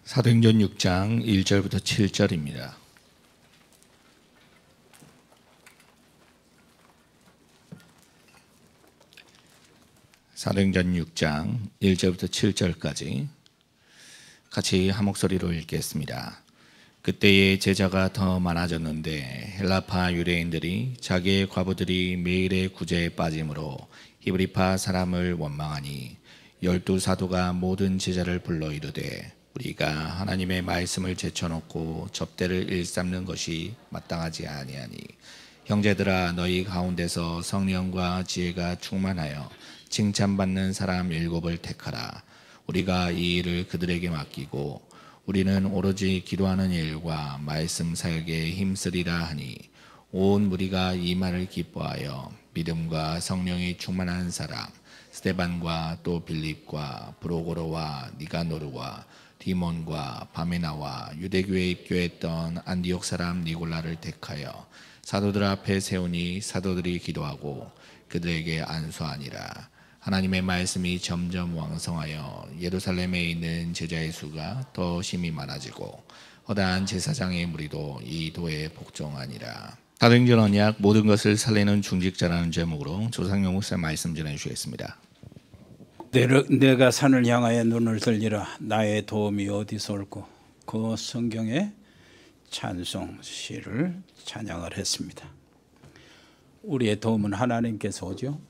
사도행전 6장 1절부터 7절입니다. 사도행전 6장 1절부터 7절까지 같이 한 목소리로 읽겠습니다. 그때의 제자가 더 많아졌는데 헬라파 유대인들이 자기의 과부들이 매일의 구제에 빠짐으로 히브리파 사람을 원망하니 12 사도가 모든 제자를 불러 이르되 우리가 하나님의 말씀을 제쳐놓고 접대를 일삼는 것이 마땅하지 아니하니 형제들아 너희 가운데서 성령과 지혜가 충만하여 칭찬받는 사람 7을 택하라. 우리가 이 일을 그들에게 맡기고 우리는 오로지 기도하는 일과 말씀 사역에 힘쓰리라 하니 온 무리가 이 말을 기뻐하여 믿음과 성령이 충만한 사람 스데반과 또 빌립과 브로고로와 니가노르와 디몬과 바메나와 유대교에 입교했던 안디옥 사람 니골라를 택하여 사도들 앞에 세우니 사도들이 기도하고 그들에게 안수하니라. 하나님의 말씀이 점점 왕성하여 예루살렘에 있는 제자의 수가 더 심히 많아지고 허다한 제사장의 무리도 이 도에 복종하니라. 사도행전 언약 모든 것을 살리는 중직자라는 제목으로 조상용 목사 말씀 전해주시겠습니다. 내가 산을 향하여 눈을 들리라. 나의 도움이 어디서 올고. 그 성경의 찬송 시를 찬양을 했습니다. 우리의 도움은 하나님께서 오죠.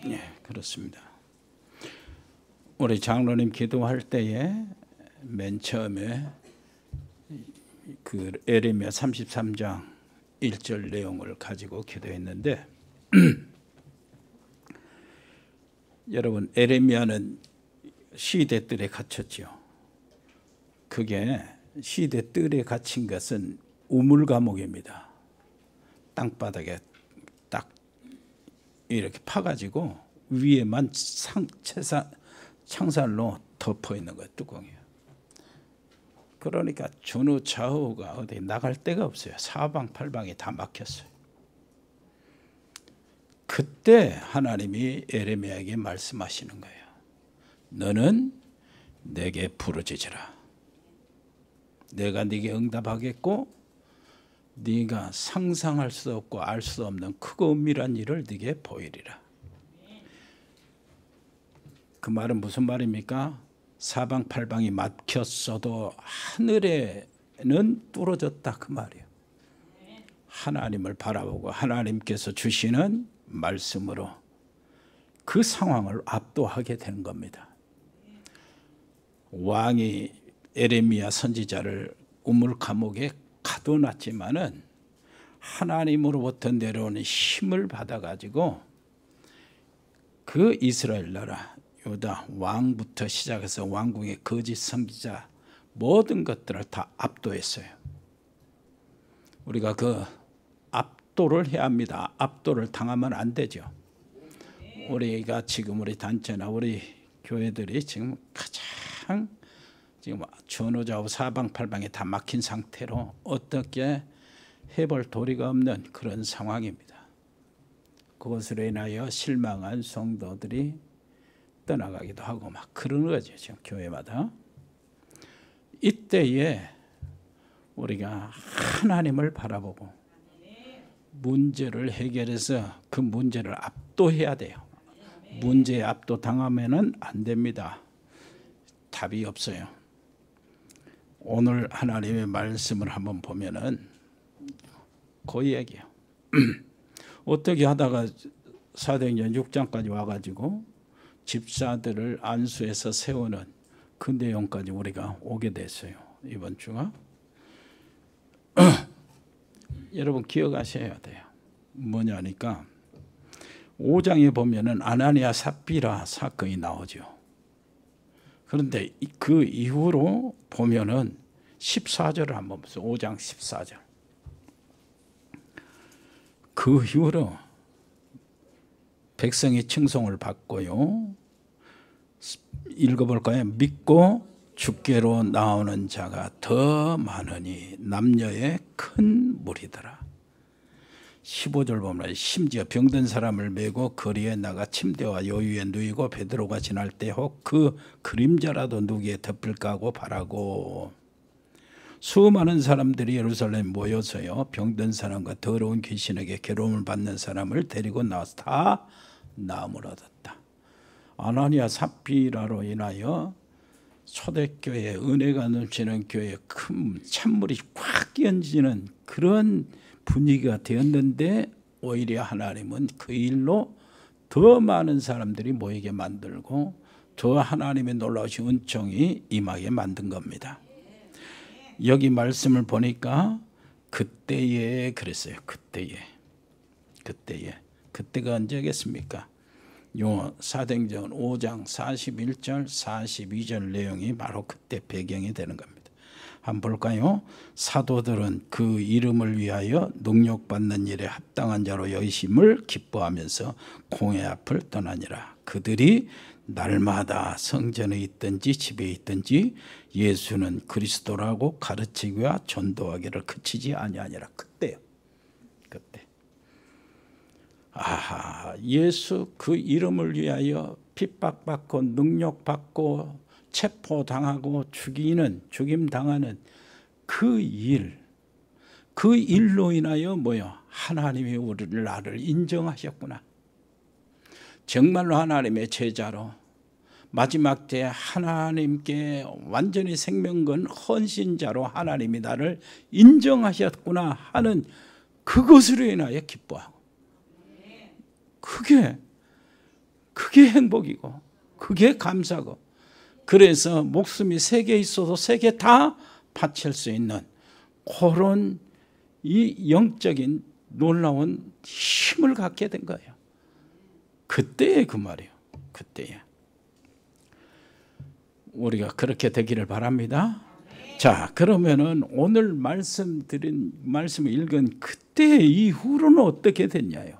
네, 그렇습니다. 우리 장로님 기도할 때에 맨 처음에 그 에레미야 33장 1절 내용을 가지고 기도했는데 여러분 에레미야는 시대 뜰에 갇혔죠. 그게 시대 뜰에 갇힌 것은 우물 감옥입니다. 땅바닥에 딱 이렇게 파가지고 위에만 창살로 덮어 있는 거예요. 뚜껑이요. 그러니까 전후 좌우가 어디 나갈 데가 없어요. 사방팔방이 다 막혔어요. 그때 하나님이 에레미야에게 말씀하시는 거예요. 너는 내게 부르짖으라. 내가 네게 응답하겠고 네가 상상할 수 없고 알 수 없는 크고 은밀한 일을 네게 보이리라. 그 말은 무슨 말입니까? 사방팔방이 막혔어도 하늘에는 뚫어졌다 그 말이에요. 하나님을 바라보고 하나님께서 주시는 말씀으로 그 상황을 압도하게 되는 겁니다. 왕이 에레미야 선지자를 우물 감옥에 가둬놨지만은 하나님으로부터 내려오는 힘을 받아가지고 그 이스라엘 나라 유다 왕부터 시작해서 왕궁의 거짓 선지자 모든 것들을 다 압도했어요. 우리가 그 압도를 해야 합니다. 압도를 당하면 안 되죠. 우리가 지금 우리 단체나 우리 교회들이 지금 가장 지금 전후좌우 사방팔방에 다 막힌 상태로 어떻게 해볼 도리가 없는 그런 상황입니다. 그것으로 인하여 실망한 성도들이 떠나가기도 하고 막 그런 거죠. 지금 교회마다. 이때에 우리가 하나님을 바라보고 문제를 해결해서 그 문제를 압도해야 돼요. 문제에 압도당하면 안 됩니다. 답이 없어요. 오늘 하나님의 말씀을 한번 보면은 그 얘기예요. 어떻게 하다가 사도행전 6장까지 와가지고 집사들을 안수해서 세우는 그 내용까지 우리가 오게 됐어요. 이번 주가. 여러분 기억하셔야 돼요. 뭐냐니까 5장에 보면은 아나니아 삽비라 사건이 나오죠. 그런데 그 이후로 보면은 14절을 한번 보세요. 5장 14절. 그 이후로 백성의 칭송을 받고요. 읽어볼까요? 믿고 주께로 나오는 자가 더 많으니 남녀의 큰 무리더라. 15절 보면 심지어 병든 사람을 메고 거리에 나가 침대와 요유에 누이고 베드로가 지날 때 혹 그 그림자라도 누구에 덮을까 하고 바라고. 수많은 사람들이 예루살렘에 모여서요 병든 사람과 더러운 귀신에게 괴로움을 받는 사람을 데리고 나와서 다 나음을 얻었다. 아나니아 삽비라로 인하여 초대교회 은혜가 넘치는 교회에 큰 찬물이 꽉 끼얹는 그런 분위기가 되었는데 오히려 하나님은 그 일로 더 많은 사람들이 모이게 만들고 더 하나님의 놀라우신 은총이 임하게 만든 겁니다. 여기 말씀을 보니까 그때에 그랬어요. 그때가 언제겠습니까? 요 사도행전 5장 41절 42절 내용이 바로 그때 배경이 되는 겁니다. 한번 볼까요? 사도들은 그 이름을 위하여 능력받는 일에 합당한 자로 여기심을 기뻐하면서 공회 앞을 떠나니라. 그들이 날마다 성전에 있든지 집에 있든지 예수는 그리스도라고 가르치기와 전도하기를 그치지 아니하니라. 그때요. 그때. 아하, 예수 그 이름을 위하여 핍박받고 능력받고 체포당하고 죽임당하는 그 일로 인하여 뭐요? 하나님이 우리를 나를 인정하셨구나. 정말로 하나님의 제자로 마지막 때 하나님께 완전히 생명 건 헌신자로 하나님이 나를 인정하셨구나 하는 그것으로 인하여 기뻐하고, 그게 행복이고 그게 감사고, 그래서 목숨이 세 개 있어도 세 개 다 바칠 수 있는 그런 이 영적인 놀라운 힘을 갖게 된 거예요. 그때에 그 말이에요. 그때에 우리가 그렇게 되기를 바랍니다. 자, 그러면은 오늘 말씀을 읽은 그때 이후로는 어떻게 됐냐요?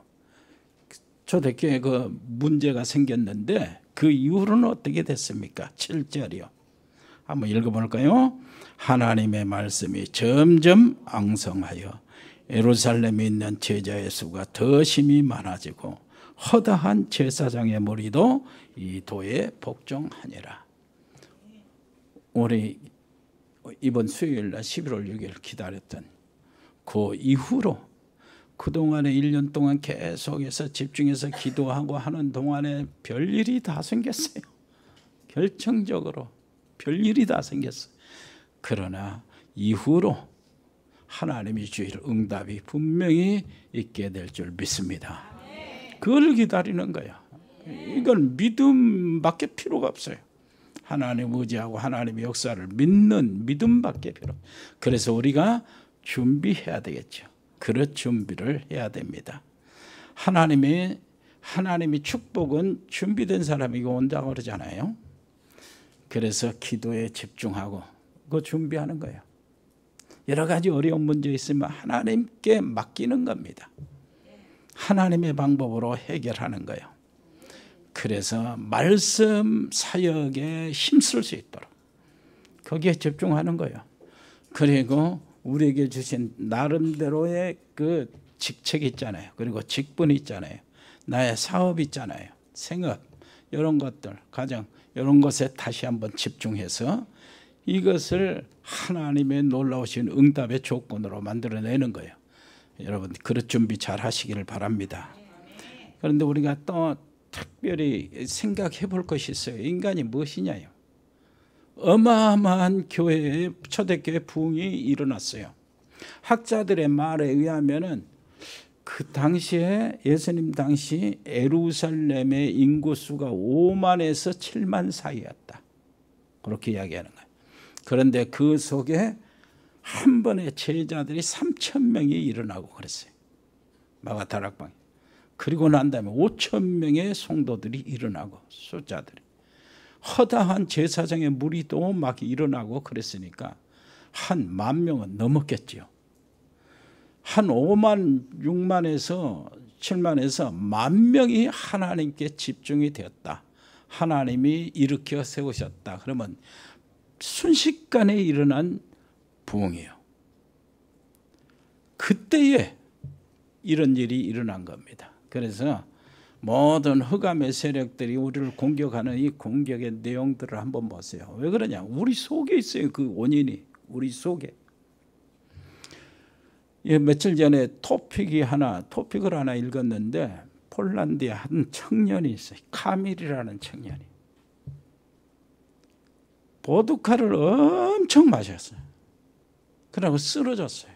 초대교회에 그 문제가 생겼는데 그 이후로는 어떻게 됐습니까? 7절이요. 한번 읽어볼까요? 하나님의 말씀이 점점 앙성하여 예루살렘에 있는 제자의 수가 더 심히 많아지고 허다한 제사장의 무리도 이 도에 복종하니라. 우리 이번 수요일날 11월 6일 기다렸던 그 이후로 그동안에 1년 동안 계속해서 집중해서 기도하고 하는 동안에 별일이 다 생겼어요. 결정적으로 별일이 다 생겼어요. 그러나 이후로 하나님이 주실 응답이 분명히 있게 될 줄 믿습니다. 그걸 기다리는 거야. 이건 믿음밖에 필요가 없어요. 하나님 의지하고 하나님의 역사를 믿는 믿음밖에 필요. 그래서 우리가 준비해야 되겠죠. 그런 준비를 해야 됩니다. 하나님의 축복은 준비된 사람이 온다고 그러잖아요. 그래서 기도에 집중하고 그거 준비하는 거예요. 여러 가지 어려운 문제 있으면 하나님께 맡기는 겁니다. 하나님의 방법으로 해결하는 거예요. 그래서 말씀 사역에 힘쓸 수 있도록 거기에 집중하는 거예요. 그리고 우리에게 주신 나름대로의 그 직책이 있잖아요. 그리고 직분이 있잖아요. 나의 사업이 있잖아요. 생업, 이런 것들, 가정, 이런 것에 다시 한번 집중해서 이것을 하나님의 놀라우신 응답의 조건으로 만들어내는 거예요. 여러분, 그릇 준비 잘 하시기를 바랍니다. 그런데 우리가 또 특별히 생각해 볼 것이 있어요. 인간이 무엇이냐요? 어마어마한 교회에 초대교회 부흥이 일어났어요. 학자들의 말에 의하면은 그 당시에 예수님 당시 예루살렘의 인구 수가 5만에서 7만 사이였다. 그렇게 이야기하는 거예요. 그런데 그 속에 한 번에 제자들이 3,000명이 일어나고 그랬어요. 마가다락방에. 그리고 난 다음에 5,000명의 성도들이 일어나고 숫자들이. 허다한 제사장의 무리도 막 일어나고 그랬으니까 한 10,000명은 넘었겠죠. 한 5만, 6만에서 7만에서 10,000명이 하나님께 집중이 되었다. 하나님이 일으켜 세우셨다. 그러면 순식간에 일어난 부흥이에요. 그때에 이런 일이 일어난 겁니다. 그래서 모든 흑암의 세력들이 우리를 공격하는 이 공격의 내용들을 한번 보세요. 왜 그러냐? 우리 속에 있어요. 그 원인이 우리 속에. 며칠 전에 토픽을 하나 읽었는데 폴란드에 한 청년이 있어요. 카밀이라는 청년이. 보드카를 엄청 마셨어요. 그러고 쓰러졌어요.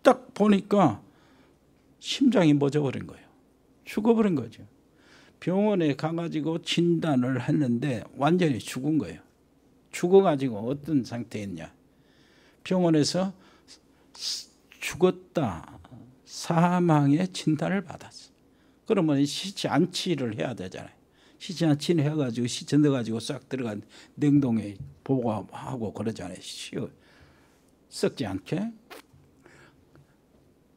딱 보니까 심장이 멎어버린 거예요. 죽어버린 거죠. 병원에 가가지고 진단을 했는데 완전히 죽은 거예요. 죽어가지고 어떤 상태였냐. 병원에서 죽었다, 사망의 진단을 받았어. 그러면 시체 안치를 해야 되잖아요. 시체 안치를 해가지고 시체 넣어가지고 싹 들어간 냉동에 보관하고 그러잖아요. 썩지 않게.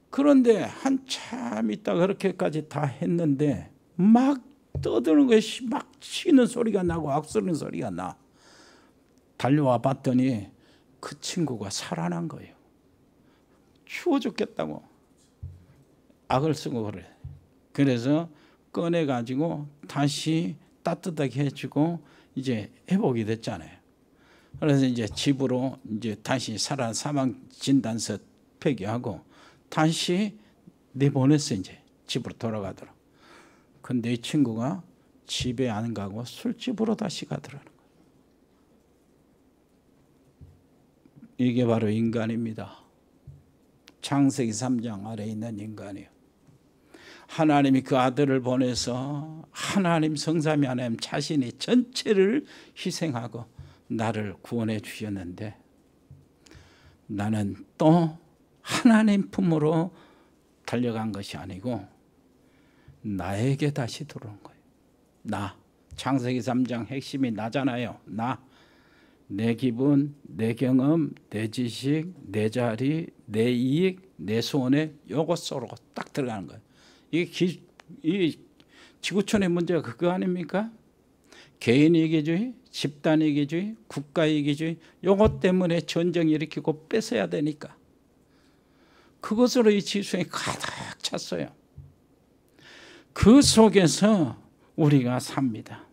그런데 한참 있다 그렇게까지 다 했는데 막 떠드는 것이 막 치는 소리가 나고 악쓰는 소리가 나. 달려와 봤더니 그 친구가 살아난 거예요. 추워 죽겠다고 악을 쓰고 그래. 그래서 꺼내가지고 다시 따뜻하게 해주고 이제 회복이 됐잖아요. 그래서 이제 집으로 이제 다시 사망 진단서 폐기하고 다시 내보냈어. 이제 집으로 돌아가더라. 근데 이 친구가 집에 안 가고 술집으로 다시 가더라는 거예요. 이게 바로 인간입니다. 창세기 3장 아래에 있는 인간이에요. 하나님이 그 아들을 보내서 하나님 성삼위 하나님 자신이 전체를 희생하고 나를 구원해 주셨는데 나는 또 하나님 품으로 달려간 것이 아니고 나에게 다시 들어온 거예요. 나. 창세기 3장 핵심이 나잖아요. 나. 내 기분, 내 경험, 내 지식, 내 자리, 내 이익, 내 소원에 요것 쏘고 딱 들어가는 거예요. 이 지구촌의 문제가 그거 아닙니까? 개인 이기주의, 집단 이기주의, 국가 이기주의 요것 때문에 전쟁 일으키고 뺏어야 되니까 그것으로 이 지수에 가득 찼어요. 그 속에서 우리가 삽니다.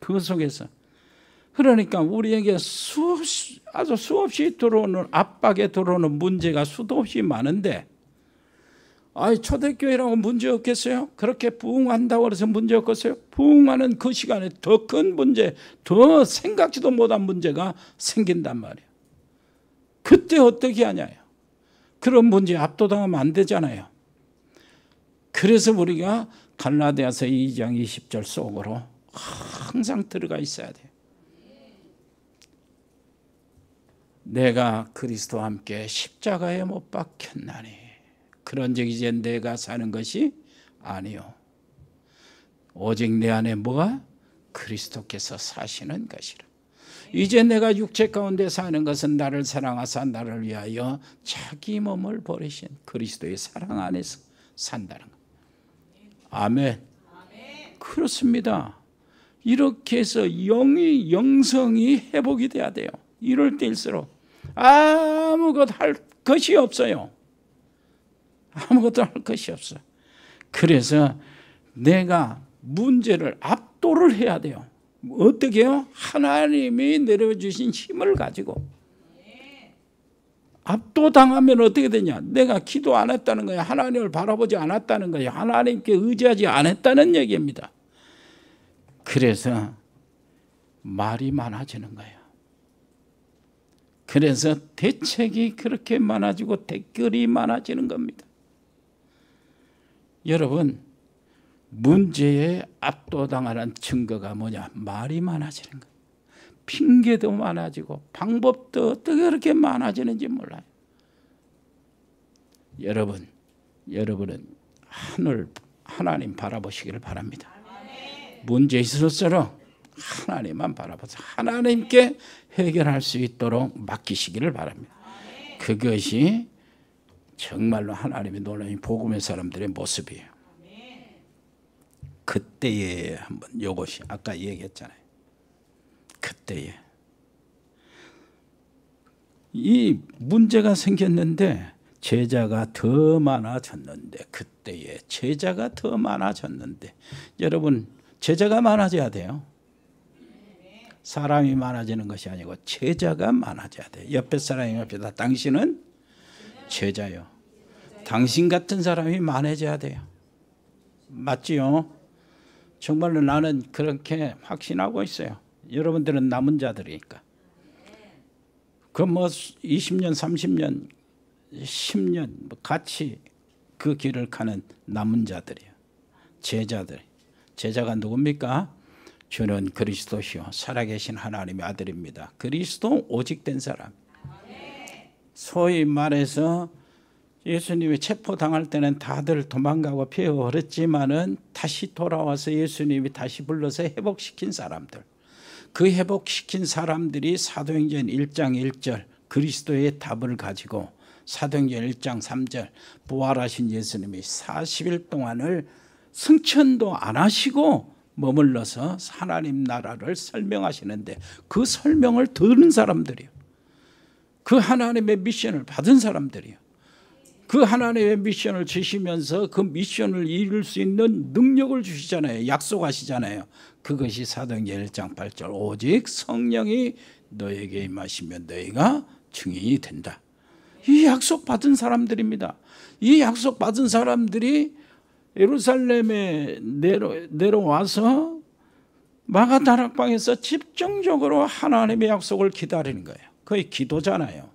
그 속에서. 그러니까 우리에게 아주 수없이 들어오는 압박에 들어오는 문제가 수도 없이 많은데 초대교회라고 문제 없겠어요? 그렇게 부흥한다고 해서 문제 없겠어요? 부흥하는 그 시간에 더 큰 문제, 더 생각지도 못한 문제가 생긴단 말이에요. 그때 어떻게 하냐요? 그런 문제에 압도당하면 안 되잖아요. 그래서 우리가 갈라디아서 2장 20절 속으로 항상 들어가 있어야 돼요. 내가 그리스도와 함께 십자가에 못 박혔나니 그런즉 이제 내가 사는 것이 아니요 오직 내 안에 뭐가? 그리스도께서 사시는 것이라. 이제 내가 육체 가운데 사는 것은 나를 사랑하사 나를 위하여 자기 몸을 버리신 그리스도의 사랑 안에서 산다는 것. 아멘. 그렇습니다. 이렇게 해서 영성이 회복이 돼야 돼요. 이럴 때일수록 아무것도 할 것이 없어요. 아무것도 할 것이 없어요. 그래서 내가 문제를 압도를 해야 돼요. 어떻게 해요? 하나님이 내려주신 힘을 가지고. 압도당하면 어떻게 되냐? 내가 기도 안 했다는 거예요. 하나님을 바라보지 않았다는 거예요. 하나님께 의지하지 않았다는 얘기입니다. 그래서 말이 많아지는 거예요. 그래서 대책이 그렇게 많아지고 댓글이 많아지는 겁니다. 여러분, 문제에 압도당하는 증거가 뭐냐? 말이 많아지는 거예요. 핑계도 많아지고 방법도 어떻게 그렇게 많아지는지 몰라요. 여러분은 하나님 바라보시기를 바랍니다. 문제 있을수록 하나님만 바라보세요. 하나님께 해결할 수 있도록 맡기시기를 바랍니다. 그것이 정말로 하나님의 놀라운 복음의 사람들의 모습이에요. 그때에 한번 이것이 아까 얘기했잖아요. 그때에 이 문제가 생겼는데 제자가 더 많아졌는데, 그때에 제자가 더 많아졌는데, 여러분 제자가 많아져야 돼요. 사람이 많아지는 것이 아니고 제자가 많아져야 돼요. 옆에 사람이 옆에다 당신은 제자요. 당신 같은 사람이 많아져야 돼요. 맞지요? 정말로 나는 그렇게 확신하고 있어요. 여러분들은 남은 자들이니까. 그 뭐 20년, 30년, 10년 같이 그 길을 가는 남은 자들이에요. 제자들. 제자가 누굽니까? 주는 그리스도시요 살아계신 하나님의 아들입니다. 그리스도 오직된 사람. 소위 말해서 예수님이 체포당할 때는 다들 도망가고 피어버렸지만은 다시 돌아와서 예수님이 다시 불러서 회복시킨 사람들. 그 회복시킨 사람들이 사도행전 1장 1절 그리스도의 답을 가지고 사도행전 1장 3절 부활하신 예수님이 40일 동안을 승천도 안 하시고 머물러서 하나님 나라를 설명하시는데 그 설명을 들은 사람들이요. 그 하나님의 미션을 받은 사람들이요. 그 하나님의 미션을 주시면서 그 미션을 이룰 수 있는 능력을 주시잖아요. 약속하시잖아요. 그것이 사도행전 1장 8절 오직 성령이 너에게 임하시면 너희가 증인이 된다. 이 약속 받은 사람들입니다. 이 약속 받은 사람들이 예루살렘에 내려와서 마가다락방에서 집중적으로 하나님의 약속을 기다리는 거예요. 거의 기도잖아요.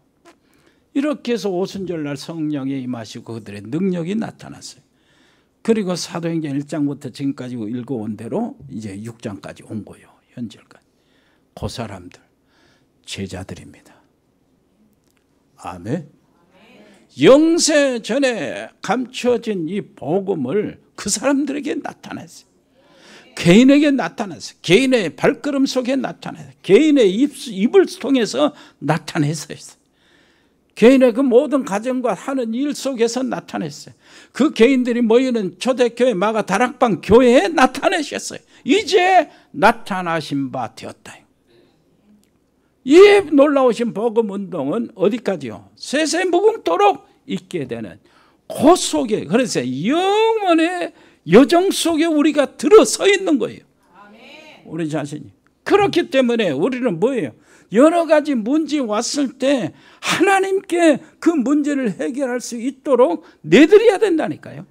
이렇게 해서 오순절날 성령이 임하시고 그들의 능력이 나타났어요. 그리고 사도행전 1장부터 지금까지 읽어온 대로 이제 6장까지 온 거예요. 현절까지. 그 사람들 제자들입니다. 아멘. 영세 전에 감춰진 이 복음을 그 사람들에게 나타냈어요. 개인에게 나타났어요. 개인의 발걸음 속에 나타났어요. 개인의 입을 통해서 나타냈어요. 개인의 그 모든 가정과 하는 일 속에서 나타냈어요. 그 개인들이 모이는 초대교회 마가다락방 교회에 나타내셨어요. 이제 나타나신 바 되었다. 이 놀라우신 복음운동은 어디까지요? 세세무궁토록 있게 되는 그 속에, 그래서 영원의 여정 속에 우리가 들어서 있는 거예요. 우리 자신이. 그렇기 때문에 우리는 뭐예요? 여러 가지 문제 왔을 때 하나님께 그 문제를 해결할 수 있도록 내드려야 된다니까요.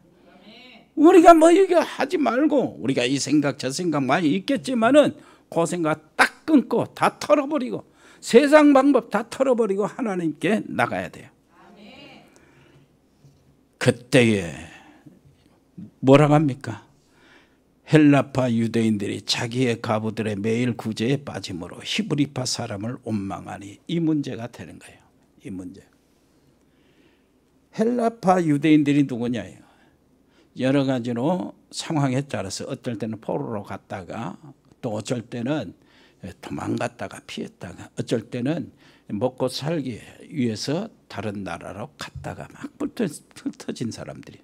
우리가 뭐 이거 하지 말고, 우리가 이 생각 저 생각 많이 있겠지만은 그 생각 딱 끊고 다 털어버리고 세상 방법 다 털어버리고 하나님께 나가야 돼요. 그때에 뭐라고 합니까? 헬라파 유대인들이 자기의 과부들의 매일 구제에 빠짐으로 히브리파 사람을 원망하니, 이 문제가 되는 거예요. 이 문제. 헬라파 유대인들이 누구냐요? 여러 가지로 상황에 따라서 어떨 때는 포로로 갔다가 또 어쩔 때는 도망갔다가 피했다가 어쩔 때는 먹고 살기 위해서 다른 나라로 갔다가 막 흩어진 사람들이,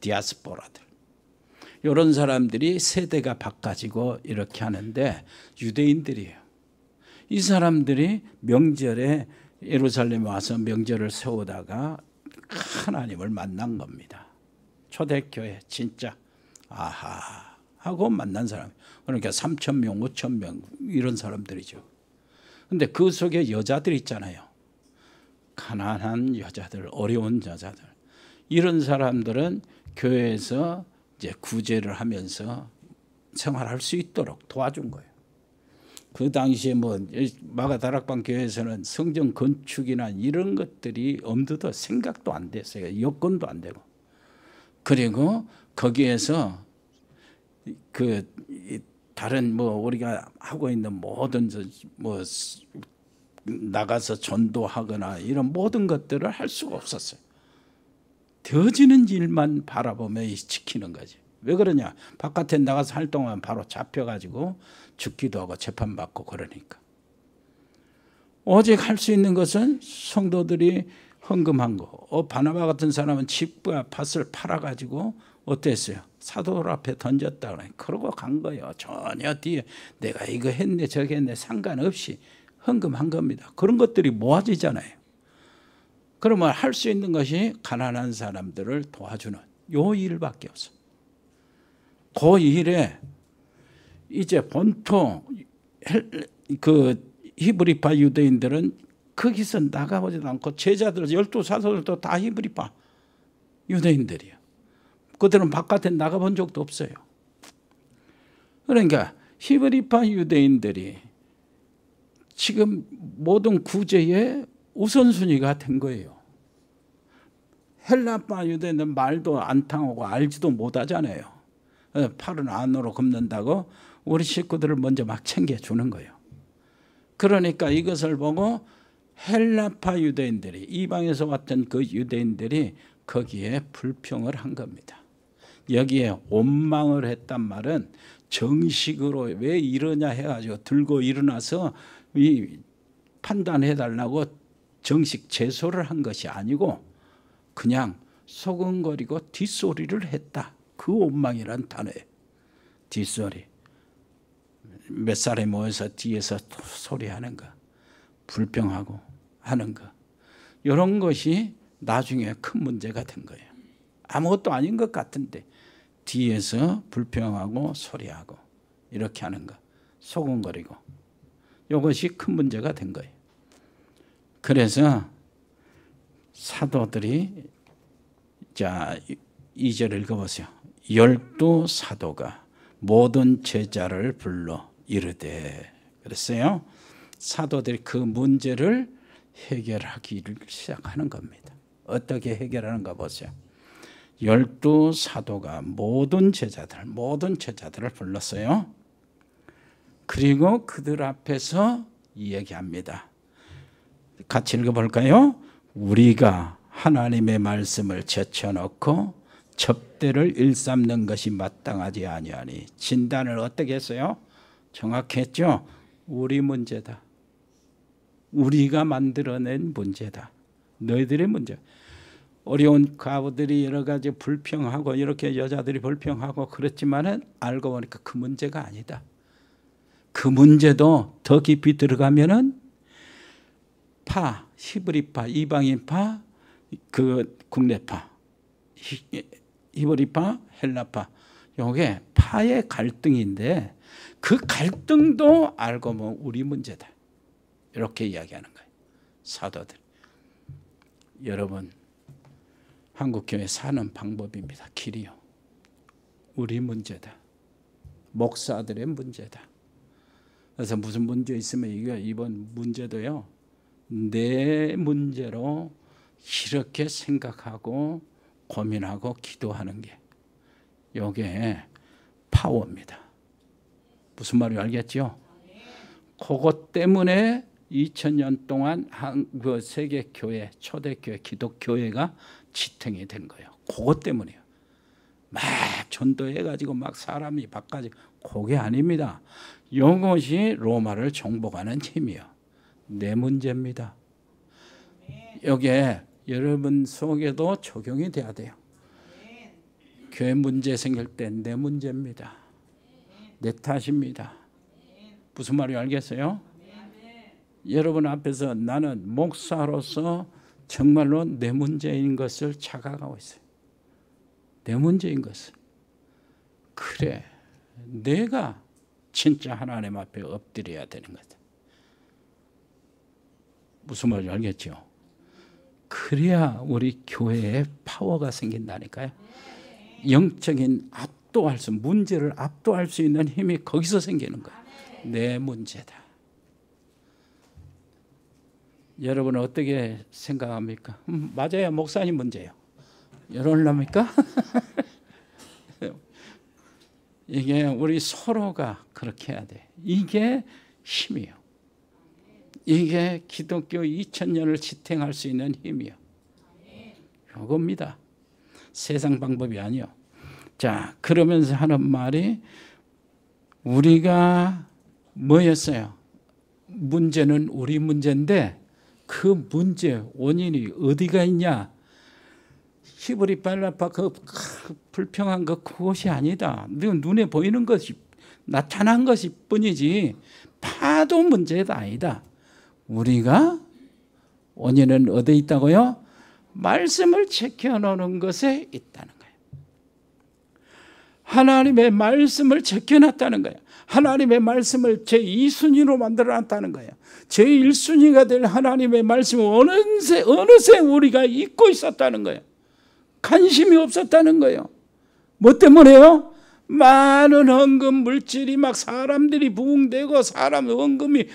디아스포라들. 이런 사람들이 세대가 바꿔지고 이렇게 하는데 유대인들이에요. 이 사람들이 명절에 예루살렘에 와서 명절을 세우다가 하나님을 만난 겁니다. 초대교회 진짜 아하 하고 만난 사람. 그러니까 3,000명, 5,000명 이런 사람들이죠. 근데 그 속에 여자들 있잖아요. 가난한 여자들, 어려운 여자들. 이런 사람들은 교회에서 이제 구제를 하면서 생활할 수 있도록 도와준 거예요. 그 당시에 뭐 마가다락방 교회에서는 성전 건축이나 이런 것들이 엄두도 생각도 안 됐어요. 여건도 안 되고. 그리고 거기에서 그 다른 뭐 우리가 하고 있는 모든 뭐 나가서 전도하거나 이런 모든 것들을 할 수가 없었어요. 되어지는 일만 바라보며 지키는 거지. 왜 그러냐? 바깥에 나가서 활동하면 바로 잡혀가지고 죽기도 하고 재판받고 그러니까. 오직 할 수 있는 것은 성도들이 헌금한 거. 바나바 같은 사람은 집과 밭을 팔아가지고 어땠어요? 사도 앞에 던졌다 그래. 그러고 간 거예요. 전혀 뒤에 내가 이거 했네 저거 했네 상관없이 헌금한 겁니다. 그런 것들이 모아지잖아요. 그러면 할 수 있는 것이 가난한 사람들을 도와주는 요 일밖에 없어. 그 일에 이제 본토 그 히브리파 유대인들은 거기서 나가보지도 않고 제자들 12사도들도 다 히브리파 유대인들이에요. 그들은 바깥에 나가본 적도 없어요. 그러니까 히브리파 유대인들이 지금 모든 구제의 우선순위가 된 거예요. 헬라파 유대인은 말도 안 통하고 알지도 못하잖아요. 팔은 안으로 굽는다고 우리 식구들을 먼저 막 챙겨주는 거예요. 그러니까 이것을 보고 헬라파 유대인들이, 이방에서 왔던 그 유대인들이 거기에 불평을 한 겁니다. 여기에 원망을 했단 말은 정식으로 왜 이러냐 해가지고 들고 일어나서 이 판단해달라고 정식 제소를 한 것이 아니고 그냥 소근거리고 뒷소리를 했다. 그 원망이란 단어예요. 뒷소리. 몇 사람이 모여서 뒤에서 소리하는 거, 불평하고 하는 거, 이런 것이 나중에 큰 문제가 된 거예요. 아무것도 아닌 것 같은데 뒤에서 불평하고 소리하고 이렇게 하는 거, 소곤거리고, 이것이 큰 문제가 된 거예요. 그래서 사도들이, 자 2절 읽어보세요. 12사도가 모든 제자를 불러 이르되, 그랬어요. 사도들이 그 문제를 해결하기를 시작하는 겁니다. 어떻게 해결하는가 보세요. 12사도가 모든 제자들을 불렀어요. 그리고 그들 앞에서 이야기합니다. 같이 읽어볼까요? 우리가 하나님의 말씀을 제쳐놓고 접대를 일삼는 것이 마땅하지 아니하니. 진단을 어떻게 했어요? 정확히 했죠? 우리 문제다. 우리가 만들어낸 문제다. 너희들의 문제. 어려운 가부들이 여러 가지 불평하고 이렇게 여자들이 불평하고 그렇지만은 알고 보니까 그 문제가 아니다. 그 문제도 더 깊이 들어가면은 파, 히브리파, 이방인파, 그 국내파, 히브리파, 헬라파, 이게 파의 갈등인데 그 갈등도 알고 보면 우리 문제다. 이렇게 이야기하는 거예요. 사도들. 여러분, 한국교회 사는 방법입니다. 길이요. 우리 문제다. 목사들의 문제다. 그래서 무슨 문제 있으면 이번 문제도요, 내 문제로 이렇게 생각하고 고민하고 기도하는 게 이게 파워입니다. 무슨 말인지 알겠죠? 그것 때문에 2000년 동안 그 세계교회, 초대교회, 기독교회가 지탱이 된 거예요. 그것 때문이에요. 막 전도해가지고 막 사람이 바꿔지고, 그게 아닙니다. 이것이 로마를 정복하는 힘이요. 내 문제입니다. 여기에 여러분 속에도 적용이 돼야 돼요. 교회 문제 생길 때 내 문제입니다. 내 탓입니다. 무슨 말인지 알겠어요? 여러분 앞에서 나는 목사로서 정말로 내 문제인 것을 자각하고 있어요. 내 문제인 것을. 그래, 내가 진짜 하나님 앞에 엎드려야 되는 거다. 무슨 말인지 알겠죠? 그래야 우리 교회에 파워가 생긴다니까요. 영적인 문제를 압도할 수 있는 힘이 거기서 생기는 거예요. 내 문제다. 여러분은 어떻게 생각합니까? 맞아요, 목사님 문제예요. 이럴랍니까? 이게 우리 서로가 그렇게 해야 돼. 이게 힘이에요. 이게 기독교 2000년을 지탱할 수 있는 힘이요. 이겁니다. 세상 방법이 아니요. 자, 그러면서 하는 말이, 우리가 뭐였어요? 문제는 우리 문제인데 그 문제 원인이 어디가 있냐? 히브리 발라파 그 불평한 것, 그것이 아니다. 눈에 보이는 것이 나타난 것이 뿐이지 파도 문제가 아니다. 우리가 원인은 어디에 있다고요? 말씀을 지켜놓는 것에 있다는 거예요. 하나님의 말씀을 지켜놨다는 거예요. 하나님의 말씀을 제2순위로 만들어놨다는 거예요. 제1순위가 될 하나님의 말씀을 어느새 우리가 잊고 있었다는 거예요. 관심이 없었다는 거예요. 뭐 때문에요? 많은 헌금 물질이 막 사람들이 부흥되고 사람 헌금이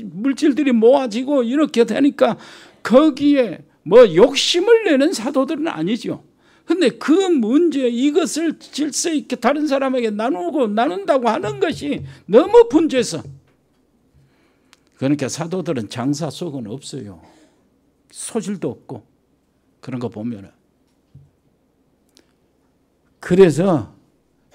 물질들이 모아지고 이렇게 되니까 거기에 뭐 욕심을 내는 사도들은 아니죠. 근데 그 문제, 이것을 질서 있게 다른 사람에게 나눈다고 하는 것이 너무 분주해서, 그러니까 사도들은 장사 속은 없어요. 소질도 없고 그런 거 보면은. 그래서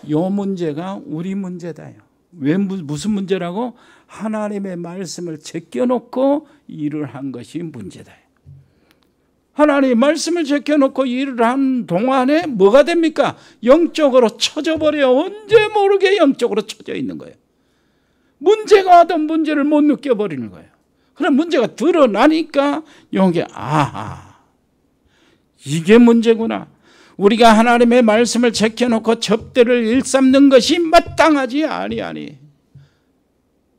이 문제가 우리 문제다요. 왜 무슨 문제라고? 하나님의 말씀을 제껴놓고 일을 한 것이 문제다. 하나님의 말씀을 제껴놓고 일을 한 동안에 뭐가 됩니까? 영적으로 처져 버려. 언제 모르게 영적으로 처져 있는 거예요. 문제가 와도 문제를 못 느껴버리는 거예요. 그럼 문제가 드러나니까 용기, 아하, 이게 문제구나. 우리가 하나님의 말씀을 제껴놓고 접대를 일삼는 것이 마땅하지 아니.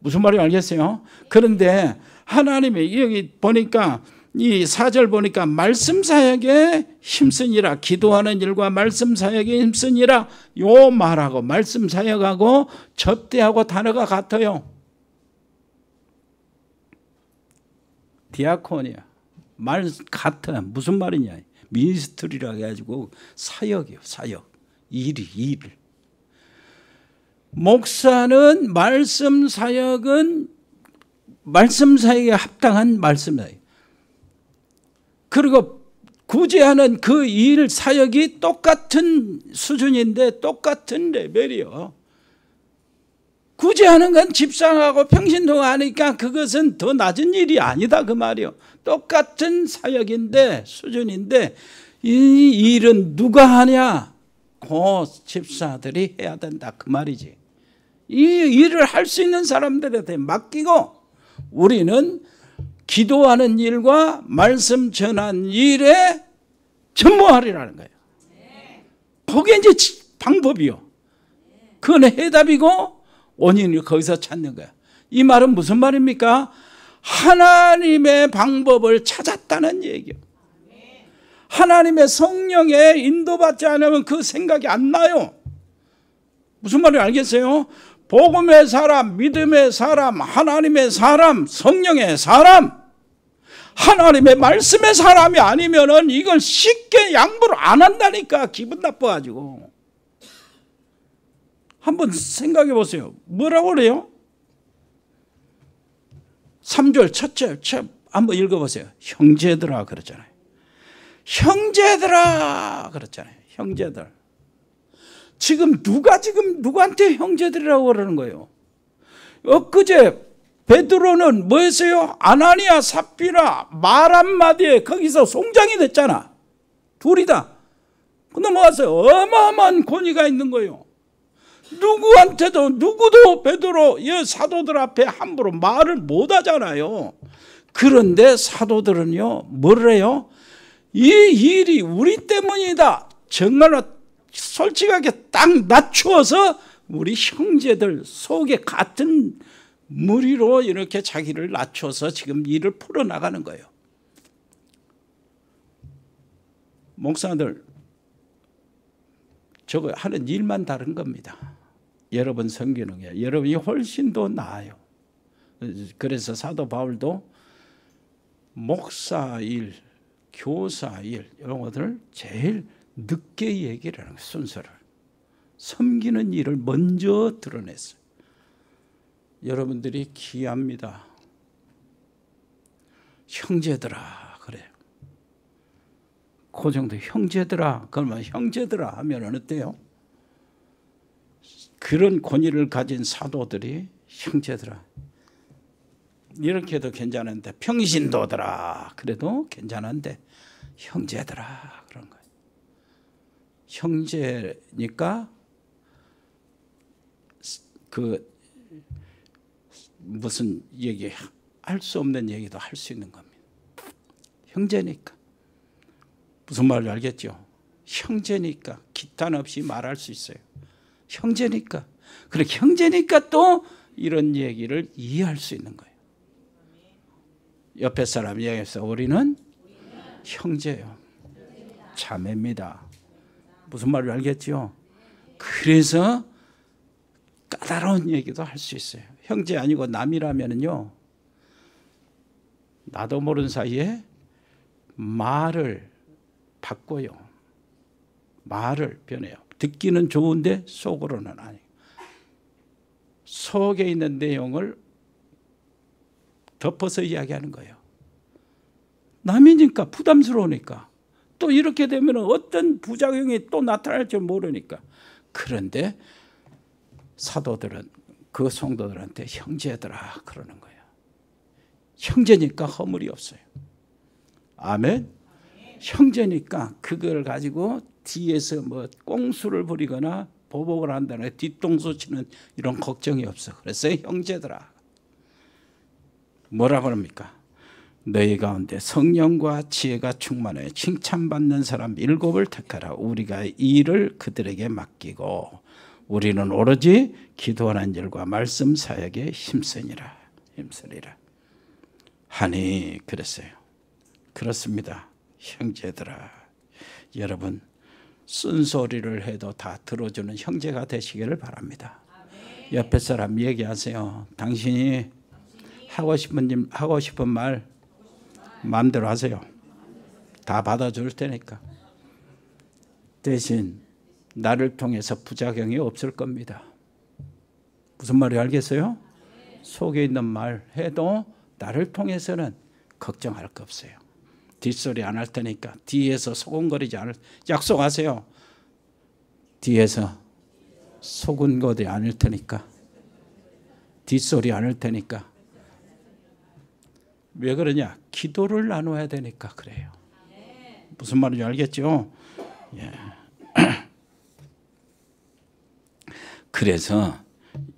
무슨 말인지 알겠어요? 그런데 하나님의 여기 보니까 이 4절 보니까 말씀 사역에 힘쓰니라, 기도하는 일과 말씀 사역에 힘쓰니라, 요 말하고 말씀 사역하고 접대하고 단어가 같아요. 디아코니아 말 같아. 무슨 말이냐? 미니스트리라 해가지고 사역이요, 사역. 일. 목사는 말씀 사역에 합당한 말씀 사역. 그리고 구제하는 그 일 사역이 똑같은 수준인데 똑같은 레벨이요. 구제하는 건 집사하고 평신도가 하니까 그것은 더 낮은 일이 아니다 그 말이요. 똑같은 사역인데 수준인데 이 일은 누가 하냐? 그 집사들이 해야 된다 그 말이지. 이 일을 할 수 있는 사람들한테 맡기고 우리는 기도하는 일과 말씀 전한 일에 전무하리라는 거예요. 그게 이제 방법이요. 그건 해답이고 원인을 거기서 찾는 거야. 이 말은 무슨 말입니까? 하나님의 방법을 찾았다는 얘기예요. 하나님의 성령에 인도받지 않으면 그 생각이 안 나요. 무슨 말인지 알겠어요? 복음의 사람, 믿음의 사람, 하나님의 사람, 성령의 사람, 하나님의 말씀의 사람이 아니면은 이걸 쉽게 양보를 안 한다니까. 기분 나빠가지고. 한번 생각해 보세요. 뭐라고 그래요? 3절 첫째 한번 읽어보세요. 형제들아 그랬잖아요. 형제들아 그랬잖아요. 형제들. 지금 누구한테 형제들이라고 그러는 거예요? 엊그제 베드로는 뭐였어요? 아나니아 삽비라 말 한마디에 거기서 송장이 됐잖아. 둘이다. 근데 뭐하세요? 어마어마한 권위가 있는 거예요. 누구도 베드로 사도들 앞에 함부로 말을 못 하잖아요. 그런데 사도들은요 뭐를 해요? 이 일이 우리 때문이다. 정말로 솔직하게 딱 낮추어서 우리 형제들 속에 같은 무리로 이렇게 자기를 낮춰서 지금 일을 풀어나가는 거예요. 목사들 저거 하는 일만 다른 겁니다. 여러분 성기능이에요. 여러분이 훨씬 더 나아요. 그래서 사도 바울도 목사일, 교사일 이런 것들을 제일 늦게 얘기를 하는 거예요. 순서를. 섬기는 일을 먼저 드러냈어요. 여러분들이 귀합니다. 형제들아 그래요. 그 정도 형제들아. 그러면 형제들아 하면 어때요? 그런 권위를 가진 사도들이 형제들아 이렇게 해도 괜찮은데, 평신도들아 그래도 괜찮은데 형제들아 그런 거예요. 형제니까 그 무슨 얘기 할 수 없는 얘기도 할 수 있는 겁니다. 형제니까. 무슨 말인지 알겠죠? 형제니까 기탄 없이 말할 수 있어요. 형제니까. 그래 형제니까 또 이런 얘기를 이해할 수 있는 거예요. 옆에 사람 이야기해서 우리는 형제요. 자매입니다. 무슨 말인지 알겠죠? 그래서 까다로운 얘기도 할 수 있어요. 형제 아니고 남이라면요. 나도 모르는 사이에 말을 바꿔요. 말을 변해요. 듣기는 좋은데 속으로는 아니에요. 속에 있는 내용을 덮어서 이야기하는 거예요. 남이니까 부담스러우니까 또 이렇게 되면 어떤 부작용이 또 나타날지 모르니까. 그런데 사도들은 그 성도들한테 형제들아 그러는 거예요. 형제니까 허물이 없어요. 아멘. 형제니까 그걸 가지고 뒤에서 뭐 꽁수를 부리거나 보복을 한다거나 뒤통수 치는 이런 걱정이 없어. 그래서 형제들아 뭐라고 합니까? 너희 가운데 성령과 지혜가 충만해 칭찬받는 사람 7을 택하라. 우리가 이 일을 그들에게 맡기고 우리는 오로지 기도하는 일과 말씀 사역에 힘쓰리라 하니 그랬어요. 그렇습니다. 형제들아 여러분 쓴소리를 해도 다 들어주는 형제가 되시기를 바랍니다. 옆에 사람 얘기하세요. 당신이 하고 싶은 말 마음대로 하세요. 다 받아줄 테니까. 대신 나를 통해서 부작용이 없을 겁니다. 무슨 말인지 알겠어요? 속에 있는 말 해도 나를 통해서는 걱정할 거 없어요. 뒷소리 안 할 테니까. 뒤에서 소곤거리지 않을 약속하세요. 뒤에서 소곤거리지 않을 테니까. 뒷소리 안 할 테니까. 왜 그러냐? 기도를 나눠야 되니까 그래요. 무슨 말인지 알겠죠? 예. 그래서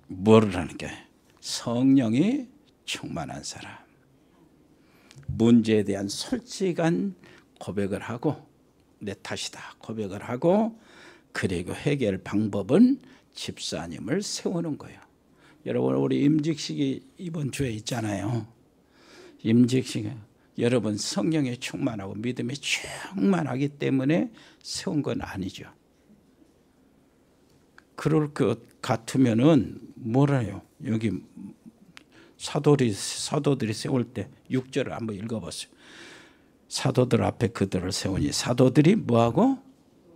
뭐를 하는 게 성령이 충만한 사람. 문제에 대한 솔직한 고백을 하고 내 탓이다 고백을 하고 그리고 해결 방법은 집사님을 세우는 거예요. 여러분 우리 임직식이 이번 주에 있잖아요. 임직식 여러분 성령에 충만하고 믿음에 충만하기 때문에 세운 건 아니죠. 그럴 것 같으면은 뭐라요? 여기 사도들이 세울 때 6절을 한번 읽어보세요. 사도들 앞에 그들을 세우니 사도들이 뭐하고?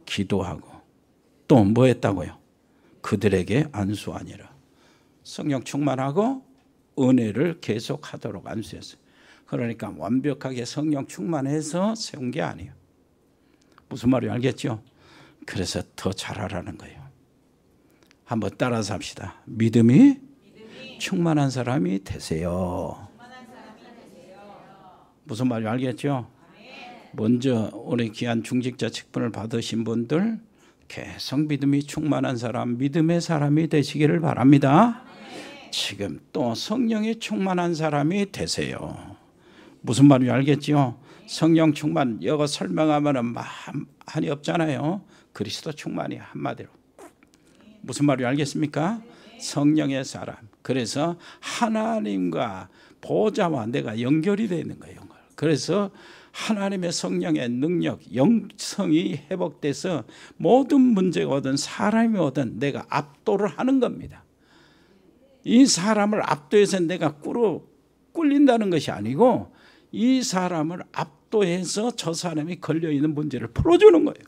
기도하고 또 뭐 했다고요? 그들에게 안수하니라. 성령 충만하고 은혜를 계속하도록 안수했어요. 그러니까 완벽하게 성령 충만해서 세운 게 아니에요. 무슨 말인지 알겠죠? 그래서 더 잘하라는 거예요. 한번 따라서 합시다. 믿음이 충만한 사람이 되세요. 무슨 말인지 알겠죠? 먼저 우리 귀한 중직자 직분을 받으신 분들 계속 믿음이 충만한 사람, 믿음의 사람이 되시기를 바랍니다. 지금 또 성령이 충만한 사람이 되세요. 무슨 말인지 알겠죠? 성령 충만 이거 설명하면 한이 없잖아요. 그리스도 충만이 한마디로. 무슨 말인지 알겠습니까? 성령의 사람. 그래서 하나님과 보좌와 내가 연결이 되어 있는 거예요. 그래서 하나님의 성령의 능력, 영성이 회복돼서 모든 문제가 오든 사람이 오든 내가 압도를 하는 겁니다. 이 사람을 압도해서 내가 꿀린다는 것이 아니고 이 사람을 압도해서 저 사람이 걸려있는 문제를 풀어주는 거예요.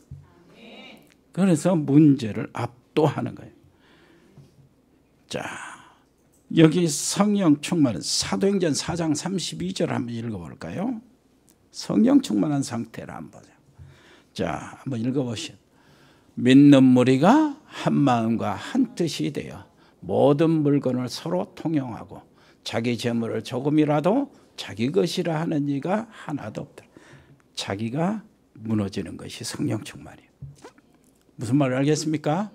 그래서 문제를 압도하는 거예요. 자, 여기 성령 충만은 사도행전 4장 32절 한번 읽어볼까요? 성령 충만한 상태를 한번 보세요. 자, 한번 읽어보시죠. 믿는 무리가 한 마음과 한 뜻이 되어 모든 물건을 서로 통용하고 자기 재물을 조금이라도 자기 것이라 하는 이가 하나도 없다. 자기가 무너지는 것이 성령 충만이에요. 무슨 말을 알겠습니까?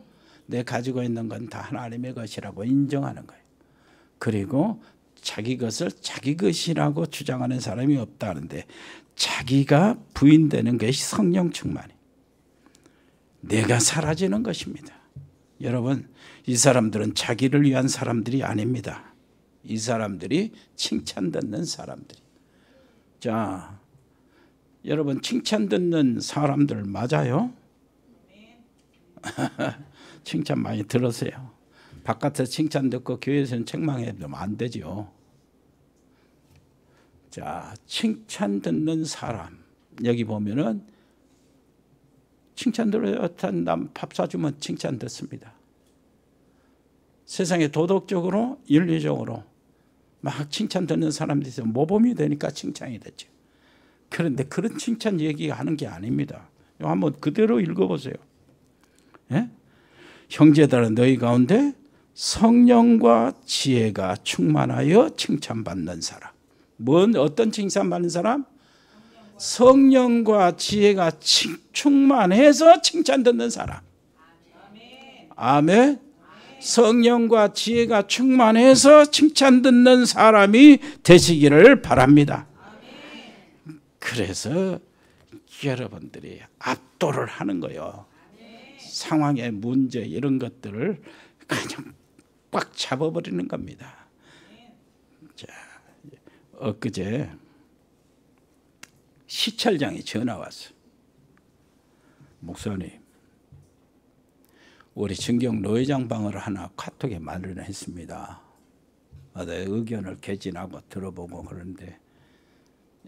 내 가지고 있는 건 다 하나님의 것이라고 인정하는 거예요. 그리고 자기 것을 자기 것이라고 주장하는 사람이 없다는데 자기가 부인되는 것이 성령 충만이 내가 사라지는 것입니다. 여러분 이 사람들은 자기를 위한 사람들이 아닙니다. 이 사람들이 칭찬 듣는 사람들이. 자, 여러분 칭찬 듣는 사람들 맞아요? 칭찬 많이 들으세요. 바깥에서 칭찬 듣고 교회에서는 책망해도 안 되죠. 자, 칭찬 듣는 사람. 여기 보면은 칭찬 들어요. 남 밥 사주면 칭찬 듣습니다. 세상에 도덕적으로 윤리적으로 막 칭찬 듣는 사람들이 있어요. 모범이 되니까 칭찬이 됐죠. 그런데 그런 칭찬 얘기하는 게 아닙니다. 한번 그대로 읽어보세요. 예? 형제들아 너희 가운데 성령과 지혜가 충만하여 칭찬받는 사람. 어떤 칭찬받는 사람? 성령과 지혜가 충만해서 칭찬 듣는 사람. 아멘. 성령과 지혜가 충만해서 칭찬 듣는 사람이 되시기를 바랍니다. 그래서 여러분들이 압도를 하는 거예요. 상황의 문제 이런 것들을 그냥 꽉 잡아버리는 겁니다. 자, 엊그제 시찰장이 전화 왔어. 목사님, 우리 증경 노회장방을 하나 카톡에 마련했습니다. 내 의견을 개진하고 들어보고 그러는데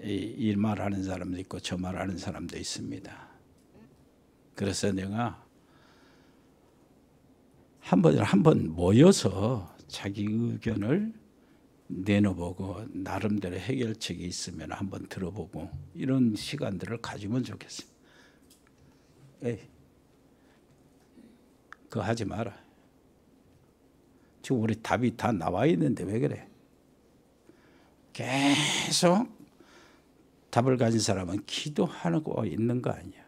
이 말하는 사람도 있고 저 말하는 사람도 있습니다. 그래서 내가 한번 모여서 자기 의견을 내놓보고 나름대로 해결책이 있으면 한번 들어보고 이런 시간들을 가지면 좋겠어요. 에이, 그거 하지 마라. 지금 우리 답이 다 나와 있는데 왜 그래? 계속 답을 가진 사람은 기도하고 있는 거 아니야.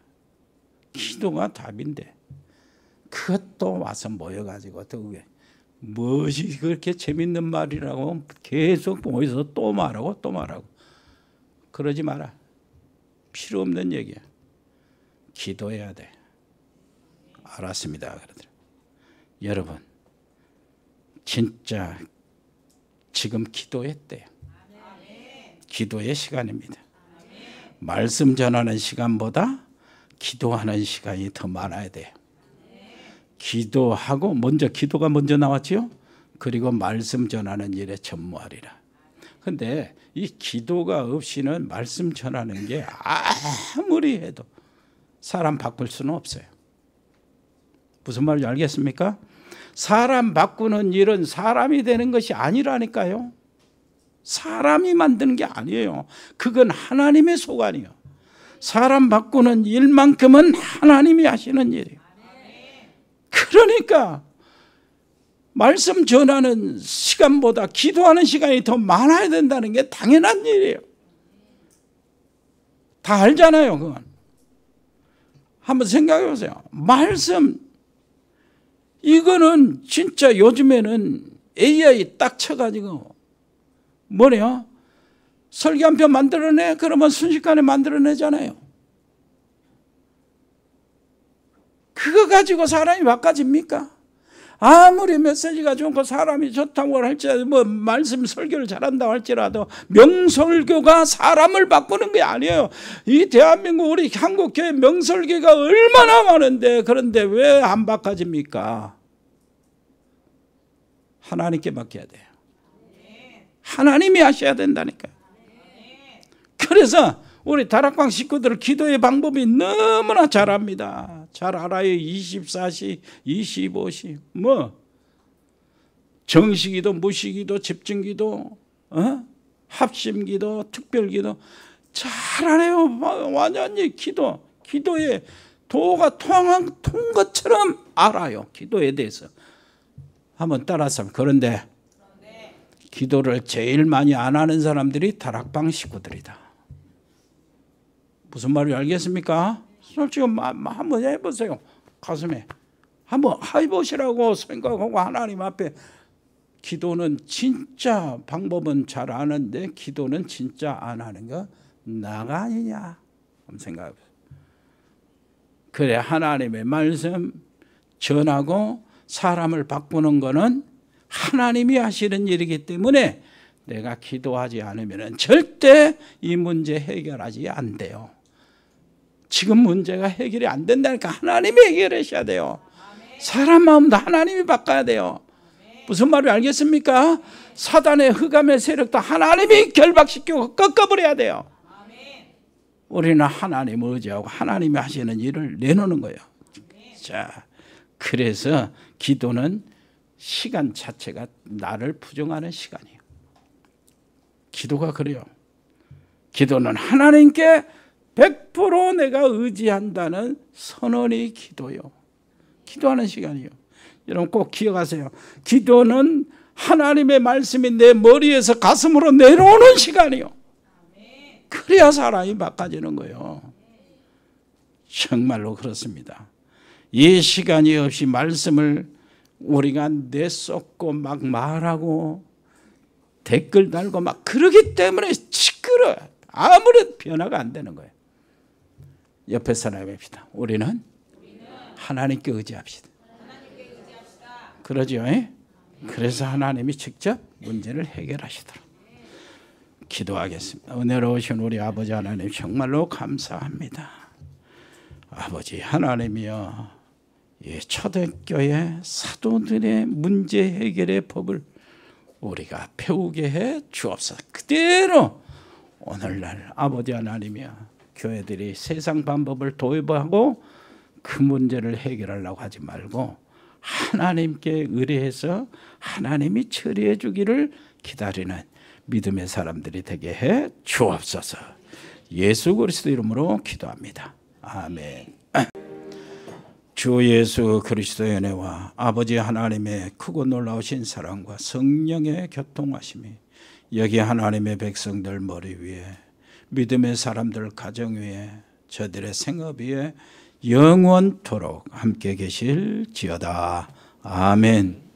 기도가 답인데 그것도 와서 모여가지고 또 그게 무엇이 그렇게 재밌는 말이라고 계속 모여서 또 말하고 또 말하고 그러지 마라. 필요 없는 얘기야. 기도해야 돼. 알았습니다. 그러더라. 여러분 진짜 지금 기도했대요. 기도의 시간입니다. 말씀 전하는 시간보다 기도하는 시간이 더 많아야 돼요. 기도하고 기도가 먼저 나왔지요. 그리고 말씀 전하는 일에 전무하리라. 그런데 이 기도가 없이는 말씀 전하는 게 아무리 해도 사람 바꿀 수는 없어요. 무슨 말인지 알겠습니까? 사람 바꾸는 일은 사람이 되는 것이 아니라니까요. 사람이 만드는 게 아니에요. 그건 하나님의 소관이에요. 사람 바꾸는 일만큼은 하나님이 하시는 일이에요. 그러니까 말씀 전하는 시간보다 기도하는 시간이 더 많아야 된다는 게 당연한 일이에요. 다 알잖아요. 그건. 한번 생각해 보세요. 말씀 이거는 진짜 요즘에는 AI 딱 쳐가지고 뭐래요? 설교 한 편 만들어내? 그러면 순식간에 만들어내잖아요. 그거 가지고 사람이 바꿔집니까? 아무리 메시지가 좋고 사람이 좋다고 할지라도 말씀 설교를 잘한다고 할지라도 명설교가 사람을 바꾸는 게 아니에요. 이 대한민국 우리 한국교회 명설교가 얼마나 많은데 그런데 왜 안 바꿔집니까? 하나님께 맡겨야 돼요. 하나님이 하셔야 된다니까요. 그래서 우리 다락방 식구들 기도의 방법이 너무나 잘 압니다. 잘 알아요. 24시, 25시 정시기도, 무시기도, 집중기도, 합심기도, 특별기도 잘 알아요. 완전히 기도의 도가 통한 것처럼 알아요. 기도에 대해서. 한번 따라서. 그런데 기도를 제일 많이 안 하는 사람들이 다락방 식구들이다. 무슨 말인지 알겠습니까? 솔직히 한번 해보세요. 가슴에 한번 해보시라고 생각하고 하나님 앞에 기도는 진짜 방법은 잘 아는데 기도는 진짜 안 하는 거 나가 아니냐 한번 생각해 보세요. 그래 하나님의 말씀 전하고 사람을 바꾸는 거는 하나님이 하시는 일이기 때문에 내가 기도하지 않으면 절대 이 문제 해결하지 안 돼요. 지금 문제가 해결이 안 된다니까 하나님이 해결하셔야 돼요. 사람 마음도 하나님이 바꿔야 돼요. 무슨 말을 알겠습니까? 사단의 흑암의 세력도 하나님이 결박시키고 꺾어버려야 돼요. 우리는 하나님을 의지하고 하나님이 하시는 일을 내놓는 거예요. 자, 그래서 기도는 시간 자체가 나를 부정하는 시간이에요. 기도가 그래요. 기도는 하나님께 100% 내가 의지한다는 선언이 기도요. 기도하는 시간이요. 여러분 꼭 기억하세요. 기도는 하나님의 말씀이 내 머리에서 가슴으로 내려오는 시간이요. 그래야 사람이 바꿔지는 거예요. 정말로 그렇습니다. 이 시간이 없이 말씀을 우리가 내쏟고 막 말하고 댓글 달고 막 그러기 때문에 시끄러워요. 아무런 변화가 안 되는 거예요. 옆에 사람입니다. 우리는 하나님께 의지합시다. 그러죠? 그래서 하나님이 직접 문제를 해결하시도록 기도하겠습니다. 은혜로우신 우리 아버지 하나님 정말로 감사합니다. 아버지 하나님이여, 이 초대교회 사도들의 문제 해결의 법을 우리가 배우게 해 주옵소서. 그대로 오늘날 아버지 하나님이여, 교회들이 세상 방법을 도입하고 그 문제를 해결하려고 하지 말고 하나님께 의뢰해서 하나님이 처리해 주기를 기다리는 믿음의 사람들이 되게 해 주옵소서. 예수 그리스도 이름으로 기도합니다. 아멘. 주 예수 그리스도의 은혜와 아버지 하나님의 크고 놀라우신 사랑과 성령의 교통하심이 여기 하나님의 백성들 머리 위에, 믿음의 사람들 가정 위에, 저들의 생업 위에 영원토록 함께 계실지어다. 아멘.